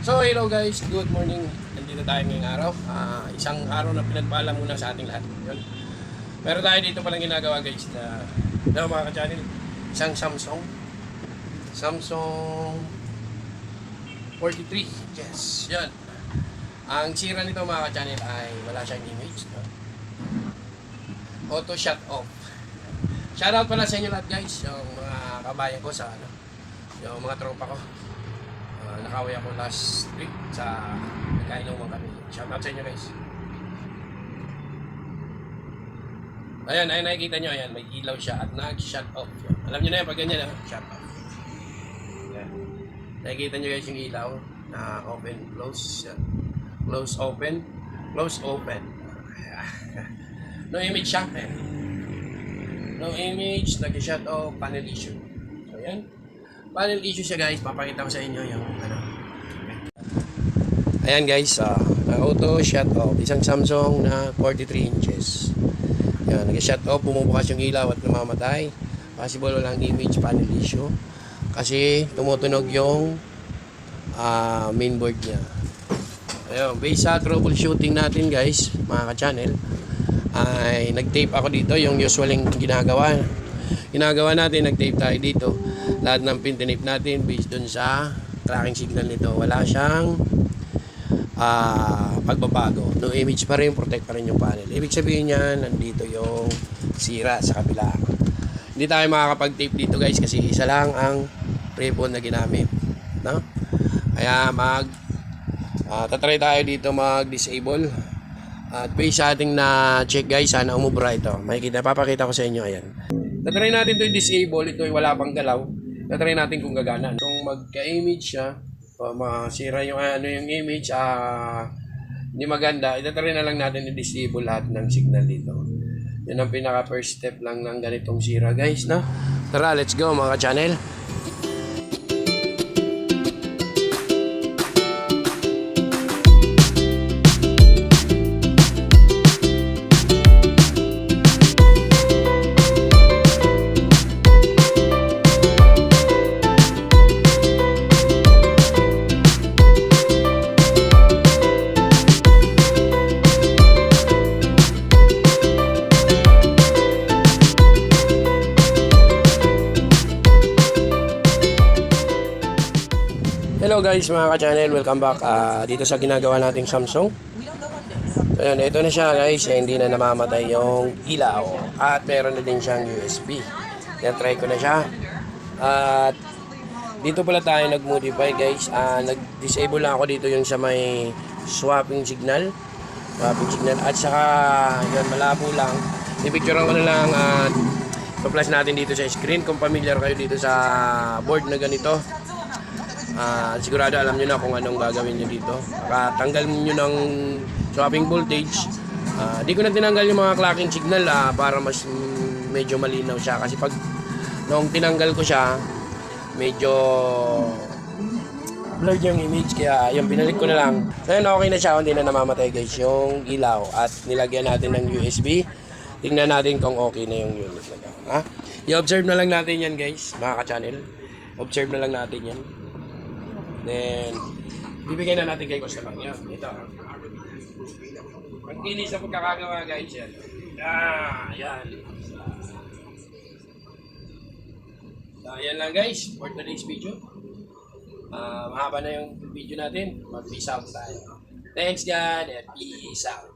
So hello guys, good morning. Nandito tayo ngayong araw. Isang araw na pinagpaalam muna sa ating lahat. Yun. Meron tayo dito palang ginagawa guys na mga ka-channel. Isang Samsung 43. Yes, yan. Ang sira nito mga ka-channel ay wala siyang image. No? Auto shut off. Shoutout pala sa inyo lahat guys, yung mga kabayan ko sa yung mga tropa ko. Nakaway ako last week sa nagkainuman kami. Shoutout sa inyo guys. Ayan, nakikita nyo, ayan, may ilaw siya at nag-shut off. Alam nyo na yan, pag ganyan, shut off. Ayan. Nakikita nyo guys yung ilaw na open, close, close, open, close, open. No image siya. No image, nag-shut off, panel issue. So ayan. Panel issue siya guys, papakita ko sa inyo yung Ayan guys, auto shut off, isang Samsung na 43 inches. Yan, nag-shut off, bumubukas yung ilaw at namamatay. Possible walang image, panel issue. Kasi tumutunog yung mainboard niya. Ayun, based sa troubleshooting natin guys, mga ka-channel, ay nag-tape ako dito, yung usual yung ginagawa natin, nag-tape tayo dito. Lahat ng pin-tape natin based dun sa tracking signal nito. Wala siyang pagbabago. No image pa rin, protect pa rin yung panel. Ibig sabihin niyan, nandito yung sira sa kabila. Hindi tayo makakapag-tape dito guys kasi isa lang ang pre-phone na ginamit. No? Kaya tatry tayo dito mag-disable. At based sa ating na check guys, sana umubra ito. Papakita ko sa inyo, ayan. Tatry natin ito i-disable, ito ay wala pang galaw. Tatry natin kung gagana. Kung magka-image siya, masira yung yung image, hindi maganda, itatry na lang natin i-disable lahat ng signal dito. Yan ang pinaka first step lang ng ganitong sira guys, no? Tara, let's go mga channel. Hello guys mga ka-channel, welcome back dito sa ginagawa nating Samsung. So yun, ito na siya guys, hindi na namamatay yung ilaw at meron na din siyang USB. Try ko na siya. At dito pala tayo nag-modify guys, nag-disable lang ako dito yung sa may swapping signal at saka yun, malabo lang. I-picturean ko na lang at pa-flash natin dito sa screen kung familiar kayo dito sa board na ganito. Sigurado alam nyo na kung anong gagawin nyo dito. Tanggal nyo ng swapping voltage. Di ko na tinanggal yung mga clocking signal para mas medyo malinaw siya. Kasi pag nung tinanggal ko siya, medyo blurred yung image. Kaya yung binalik ko na lang. Ngayon okay na siya, hindi na namamatay guys yung ilaw. At nilagyan natin ng USB. Tingnan natin kung okay na yung unit na. I-observe na lang natin yan guys, mga ka-channel. Observe na lang natin yan. Then, bibigay na natin kay customer. Yan, ito. Ang kinis sa pagkakagawa guys yan. Yan. So, yan lang guys for today's video. Mahaba na yung video natin. Mag-peace out tayo. Thanks God and peace out.